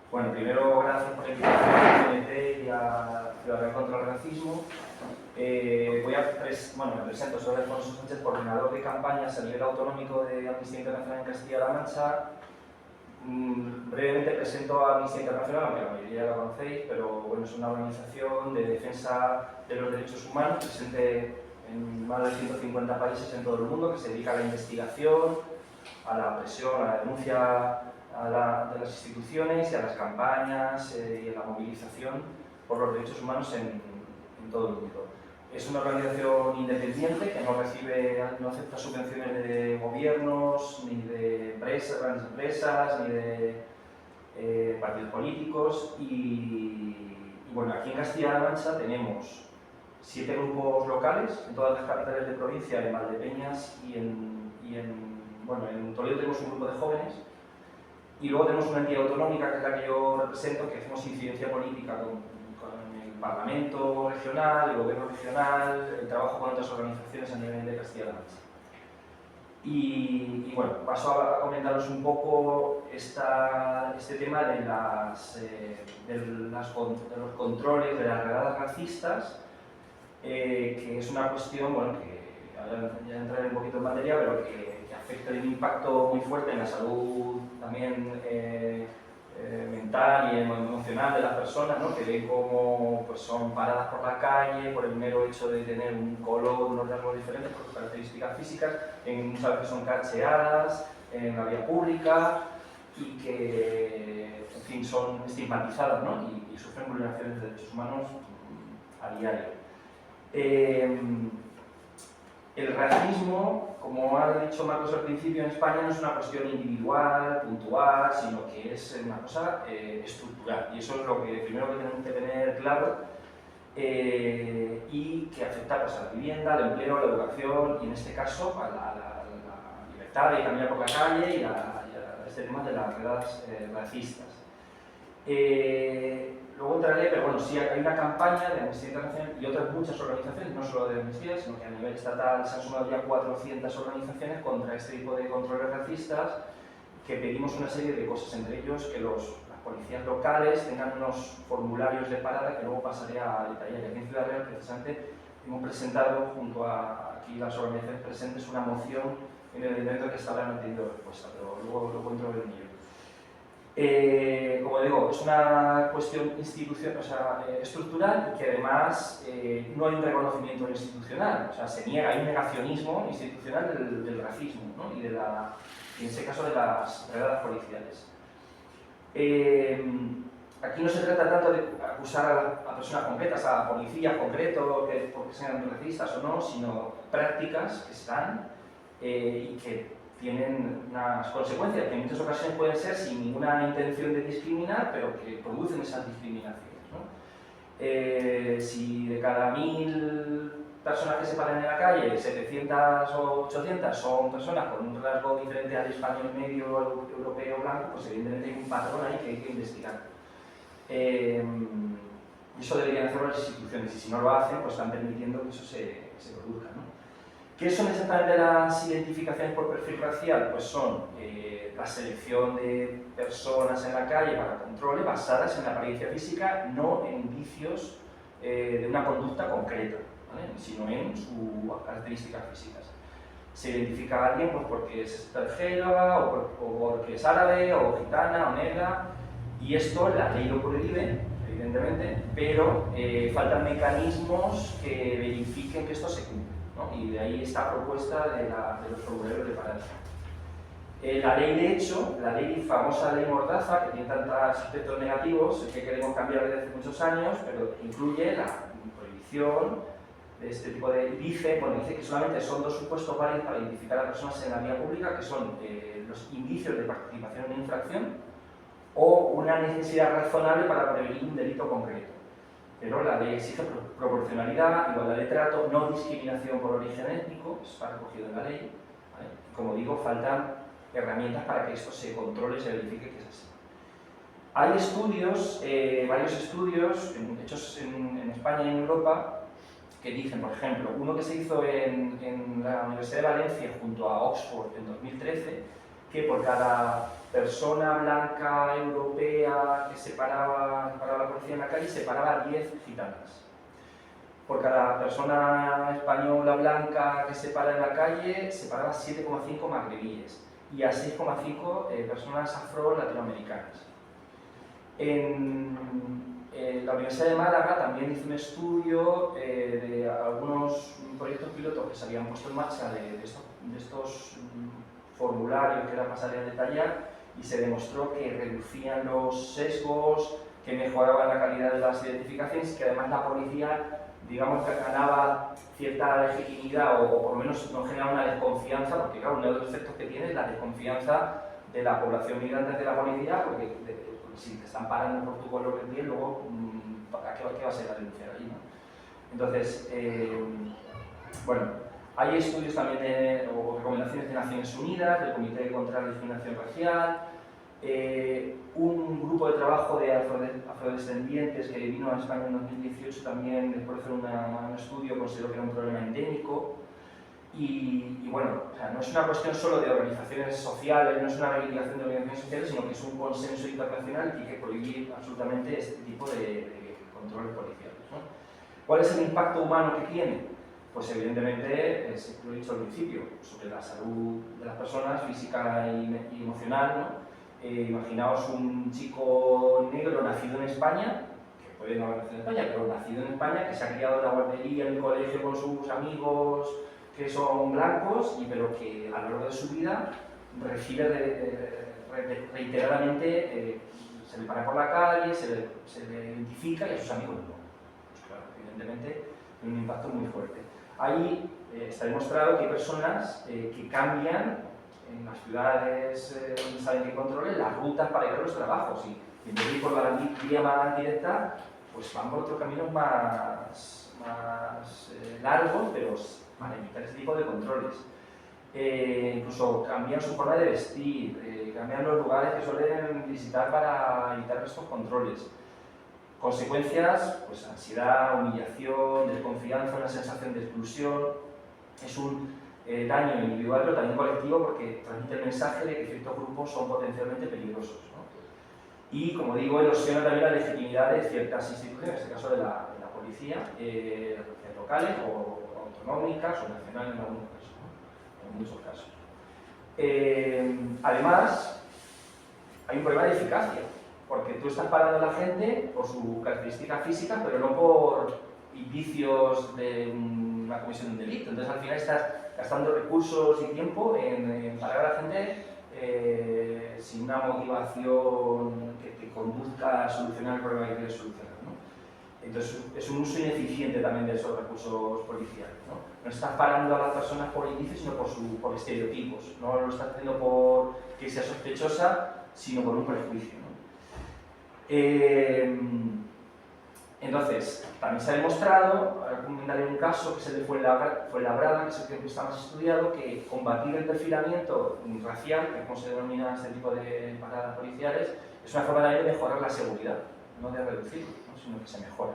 Bueno, primero, gracias por la invitación a CNT y a Ciudadanía contra el Racismo. Me presento, soy Alfonso Sánchez, coordinador de campañas a nivel autonómico de Amnistía Internacional en Castilla-La Mancha. Brevemente presento a Amnistía Internacional, aunque la mayoría ya la conocéis, pero bueno, es una organización de defensa de los derechos humanos, presente en más de 150 países en todo el mundo, que se dedica a la investigación, a la presión, a la denuncia de las instituciones y a las campañas y a la movilización por los derechos humanos en todo el mundo. Es una organización independiente que no acepta subvenciones de gobiernos, ni de empresas, grandes empresas, ni de partidos políticos. Y bueno, aquí en Castilla-La Mancha tenemos 7 grupos locales en todas las capitales de provincia, en Valdepeñas y en Toledo tenemos un grupo de jóvenes. Y luego tenemos una entidad autonómica, que es la que yo represento, que hacemos incidencia política con el Parlamento regional, el Gobierno regional, el trabajo con otras organizaciones a nivel de Castilla-La Mancha. Y bueno, paso a comentaros un poco este tema de los controles, de las redadas racistas, que es una cuestión, bueno, que ahora ya entraré un poquito en materia, pero que afecta de un impacto muy fuerte en la salud también mental y emocional de las personas, ¿no? Que ven cómo pues, son paradas por la calle por el mero hecho de tener un color, unos rasgos diferentes por sus características físicas, muchas veces son cacheadas en la vía pública y que, en fin, son estigmatizadas, ¿no? y sufren vulneraciones de derechos humanos a diario. El racismo, como ha dicho Marcos al principio, en España no es una cuestión individual, puntual, sino que es una cosa estructural. Y eso es lo que primero que tenemos que tener claro y que afecta pues, a la vivienda, al empleo, a la educación y en este caso a la libertad de caminar por la calle y a este tema de las redadas racistas. Luego entraré, pero bueno, sí hay una campaña de Amnistía Internacional y otras muchas organizaciones, no solo de Amnistía, sino que a nivel estatal se han sumado ya 400 organizaciones contra este tipo de controles racistas, que pedimos una serie de cosas, entre ellos que las policías locales tengan unos formularios de parada que luego pasaré a detallar. Y aquí en Ciudad Real, precisamente, hemos presentado, junto a aquí las organizaciones presentes, una moción en el ayuntamiento que está ahora no teniendo respuesta, pero luego lo encuentro en ello. Como digo, es una cuestión estructural y que además no hay un reconocimiento institucional, o sea, se niega, hay un negacionismo institucional del racismo, ¿no? y en ese caso de las redadas policiales. Aquí no se trata tanto de acusar a personas concretas, a policías concretos, porque sean racistas o no, sino prácticas que se dan y que tienen unas consecuencias que en muchas ocasiones pueden ser sin ninguna intención de discriminar, pero que producen esas discriminaciones, ¿no? Si de cada 1000 personas que se paran en la calle, 700 o 800 son personas con un rasgo diferente al español medio europeo blanco, pues evidentemente hay un patrón ahí que hay que investigar. Y eso deberían hacer las instituciones, y si no lo hacen, pues están permitiendo que eso se produzca, ¿no? ¿Qué son exactamente las identificaciones por perfil racial? Pues son la selección de personas en la calle para controles basadas en la apariencia física, no en indicios de una conducta concreta, ¿vale? Sino en sus características físicas. Se identifica a alguien pues, porque es extranjera, o porque es árabe, o gitana, o negra, y esto la ley lo prohíbe, evidentemente, pero faltan mecanismos que verifiquen que esto se cumple, ¿no? Y de ahí esta propuesta de los formularios de parada. La ley, de hecho, la famosa ley Mordaza, que tiene tantos aspectos negativos, que queremos cambiar desde hace muchos años, pero incluye la prohibición de este tipo de... Dice que solamente son 2 supuestos válidos para identificar a personas en la vía pública, que son los indicios de participación en una infracción o una necesidad razonable para prevenir un delito concreto. Pero la ley exige proporcionalidad, igualdad de trato, no discriminación por origen étnico, eso está recogido en la ley, ¿vale? Como digo, faltan herramientas para que esto se controle y se verifique que es así. Hay estudios, varios estudios hechos en España y en Europa, que dicen, por ejemplo, uno que se hizo en la Universidad de Valencia junto a Oxford en 2013, que por cada persona blanca europea que se paraba para la policía en la calle, se paraba a 10 gitanas. Por cada persona española blanca que se para en la calle, se paraba 7,5 magrebíes y a 6,5 personas afro-latinoamericanas. En la Universidad de Málaga también hizo un estudio de algunos proyectos pilotos que se habían puesto en marcha de estos formularios que era pasaría a detallar, y se demostró que reducían los sesgos, que mejoraban la calidad de las identificaciones, que además la policía, digamos, que ganaba cierta legitimidad o por lo menos no generaba una desconfianza, porque claro, uno de los efectos que tiene es la desconfianza de la población migrante de la policía, porque si te están parando por tu color de piel, luego ¿qué va a ser la denuncia allí, ¿no? Entonces, bueno, hay estudios también o recomendaciones de Naciones Unidas, del Comité contra la Discriminación Racial, un grupo de trabajo de afrodescendientes que vino a España en 2018 también, después de hacer un estudio, consideró que era un problema endémico. Y bueno, o sea, no es una cuestión solo de organizaciones sociales, no es una reivindicación de organizaciones sociales, sino que es un consenso internacional y que prohibir absolutamente este tipo de controles policiales, ¿no? ¿Cuál es el impacto humano que tiene? Pues evidentemente, lo he dicho al principio, sobre la salud de las personas, física y emocional, ¿no? Imaginaos un chico negro nacido en España, que puede no haber nacido en España, pero nacido en España, que se ha criado en la guardería, en el colegio con sus amigos, que son blancos, pero que a lo largo de su vida recibe reiteradamente, se le para por la calle, se le identifica y a sus amigos no. Pues claro, evidentemente tiene un impacto muy fuerte. Ahí está demostrado que hay personas que cambian en las ciudades donde saben que controlen las rutas para ir a los trabajos, y en vez de ir por la vía más directa, pues van por otros caminos más largos, pero para evitar ese tipo de controles. Incluso cambian su forma de vestir, cambian los lugares que suelen visitar para evitar estos controles. Consecuencias, pues ansiedad, humillación, desconfianza, una sensación de exclusión. Es un daño individual, pero también colectivo, porque transmite el mensaje de que ciertos grupos son potencialmente peligrosos, ¿no? Y, como digo, erosiona también la legitimidad de ciertas instituciones, en este caso de la policía, las policías locales o autonómicas o nacionales en algunos casos, ¿no? En muchos casos. Además, hay un problema de eficacia, porque tú estás parando a la gente por su característica física, pero no por indicios de una comisión de un delito. Entonces, al final estás gastando recursos y tiempo en parar a la gente sin una motivación que te conduzca a solucionar el problema que quieres solucionar, ¿no? Entonces, es un uso ineficiente también de esos recursos policiales, ¿no? No estás parando a las personas por indicios, sino por estereotipos. No lo estás haciendo por que sea sospechosa, sino por un prejuicio, ¿no? Entonces, también se ha demostrado, ahora comentaré un caso que es el de Fuenlabrada, que es el que está más estudiado, que combatir el perfilamiento racial, que es como se denomina este tipo de paradas policiales, es una forma de mejorar la seguridad, no de reducirlo, ¿no? Sino que se mejora.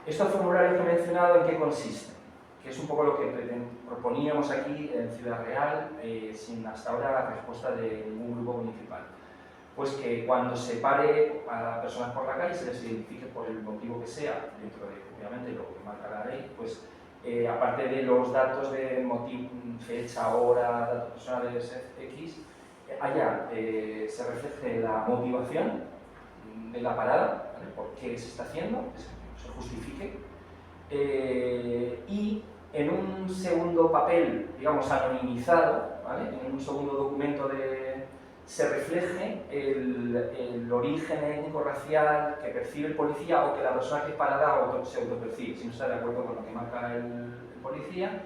Estos formularios que he mencionado, ¿en qué consisten? Que es un poco lo que proponíamos aquí en Ciudad Real, sin hasta ahora la respuesta de ningún grupo municipal. Pues que cuando se pare a personas por la calle, se les identifique por el motivo que sea, dentro de, obviamente, lo que marca la ley, pues aparte de los datos de motivo, fecha, hora, datos personales X, se refleje la motivación de la parada, ¿vale? Por qué se está haciendo, que se justifique, y en un segundo papel, digamos, anonimizado, ¿vale? En un segundo documento se refleje el origen étnico-racial que percibe el policía o que la persona que es parada se autopercibe, si no está de acuerdo con lo que marca el policía,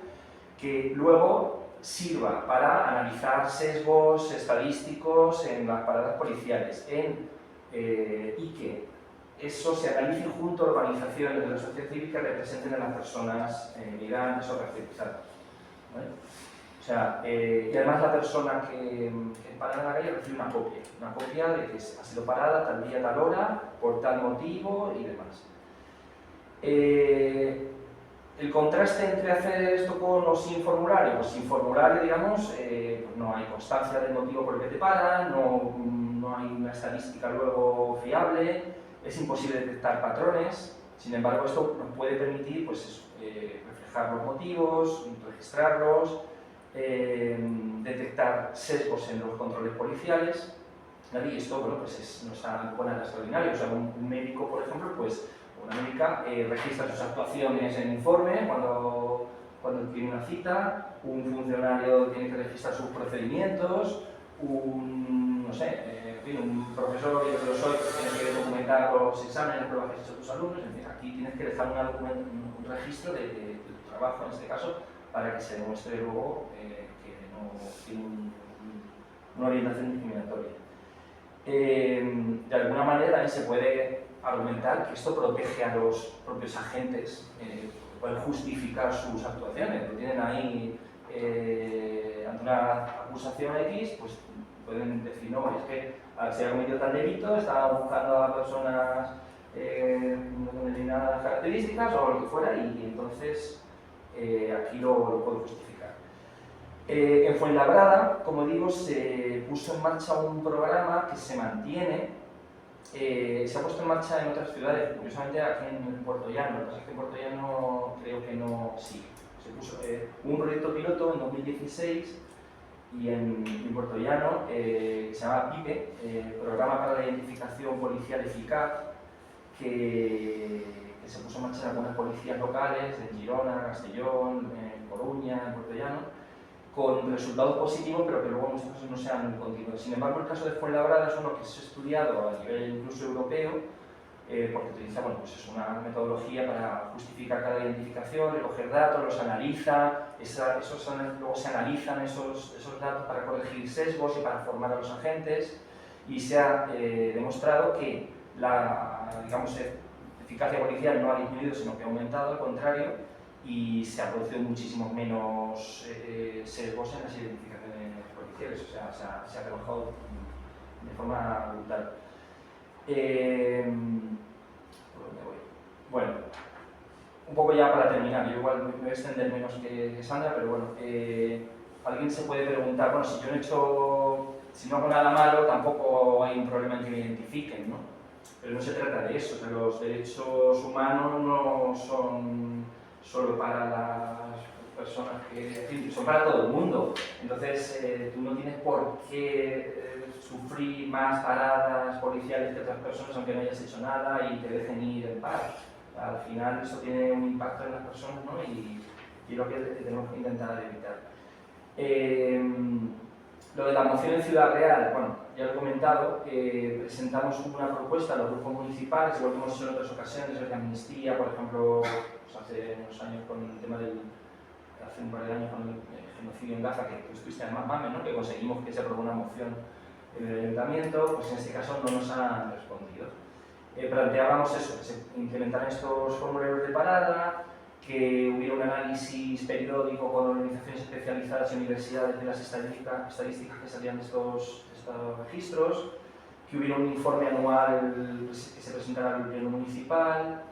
que luego sirva para analizar sesgos estadísticos en las paradas policiales y que eso se analice junto a organizaciones de la sociedad civil que representen a las personas migrantes o racializadas, ¿vale? O sea, y además la persona que para en la calle recibe una copia de que ha sido parada tal día, tal hora, por tal motivo y demás. El contraste entre hacer esto con o sin formulario, pues sin formulario, digamos, pues no hay constancia del motivo por el que te paran, no hay una estadística luego fiable, es imposible detectar patrones. Sin embargo, esto nos puede permitir pues, reflejar los motivos, registrarlos, detectar sesgos en los controles policiales. Y esto, bueno, pues no es algo nada extraordinario. O sea, un médico, por ejemplo, pues una médica registra sus actuaciones en informe cuando tiene una cita, un funcionario tiene que registrar sus procedimientos, no sé, un profesor, yo que lo soy, pues tiene que documentar los exámenes, las pruebas que has hecho tus alumnos, en fin, aquí tienes que dejar un registro de tu trabajo, en este caso, para que se demuestre luego que no tiene una orientación discriminatoria. De alguna manera también se puede argumentar que esto protege a los propios agentes, pueden justificar sus actuaciones, lo tienen ahí ante una acusación X, pues pueden decir, no, es que al ser cometido tal delito estaba buscando a personas con determinadas características o lo que fuera, y entonces aquí lo puedo justificar. En Fuenlabrada, como digo, se puso en marcha un programa que se mantiene, se ha puesto en marcha en otras ciudades, curiosamente aquí en Puerto Llano. Lo que pasa es que en Puerto Llano creo que no, sí, se puso un proyecto piloto en 2016 y en Puerto Llano que se llama PIPE, Programa para la Identificación Policial Eficaz, que se puso en marcha en algunas policías locales, en Girona, Castellón, en Coruña, en Puerto Llano, con resultados positivos, pero que luego en muchos casos no se han continuado. Sin embargo, el caso de Fuenlabrada es uno que se ha estudiado a nivel incluso europeo, porque utiliza, bueno, pues es una metodología para justificar cada identificación, recoger datos, los analiza, luego se analizan esos datos para corregir sesgos y para formar a los agentes, y se ha demostrado que la, digamos, eficacia policial no ha disminuido, sino que ha aumentado, al contrario, y se ha producido muchísimos menos sesgos en las identificaciones policiales, o sea, se ha trabajado de forma brutal. ¿Por dónde voy? Bueno, un poco ya para terminar, yo igual me voy a extender menos que Sandra, pero bueno, alguien se puede preguntar, bueno, si yo no he hecho, si no hago nada malo, tampoco hay un problema en que me identifiquen, ¿no? Pero no se trata de eso, o sea, los derechos humanos no son solo para las personas que, en fin, son para todo el mundo. Entonces, tú no tienes por qué sufrir más paradas policiales que otras personas, aunque no hayas hecho nada y te dejen ir en paz. Al final, eso tiene un impacto en las personas, ¿no? Y lo que tenemos que intentar evitar. Lo de la moción en Ciudad Real, bueno, ya lo he comentado, presentamos una propuesta a los grupos municipales, igual que hemos hecho en otras ocasiones, de amnistía, por ejemplo, pues hace unos años con el tema hace un par de años con el genocidio en Gaza, que tú estuviste además, Mame, ¿no? Que conseguimos que se aprobara una moción en el ayuntamiento, pues en este caso no nos han respondido. Planteábamos eso, que se implementaran estos formularios de parada, que hubiera un análisis periódico con organizaciones especializadas y universidades de las estadísticas que salían de estos registros, que hubiera un informe anual que se presentara al pleno municipal,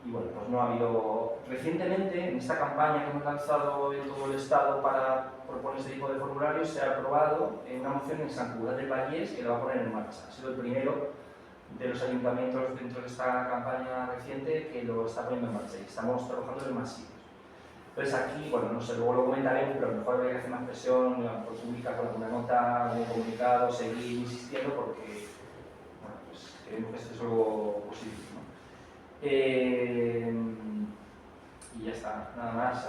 y bueno, pues no ha habido. Recientemente, en esta campaña que hemos lanzado en todo el Estado para proponer este tipo de formularios, se ha aprobado una moción en San Cugat del Vallès que lo va a poner en marcha. Ha sido el primero de los ayuntamientos dentro de esta campaña reciente que lo está poniendo en marcha y estamos trabajando en más sitios. Entonces aquí, bueno, no sé, luego lo comentaremos, pero a lo mejor habría que hacer más presión, por publicar con alguna nota, algún comunicado, seguir insistiendo porque, bueno, pues queremos que esto es algo positivo, ¿no? Y ya está, nada más.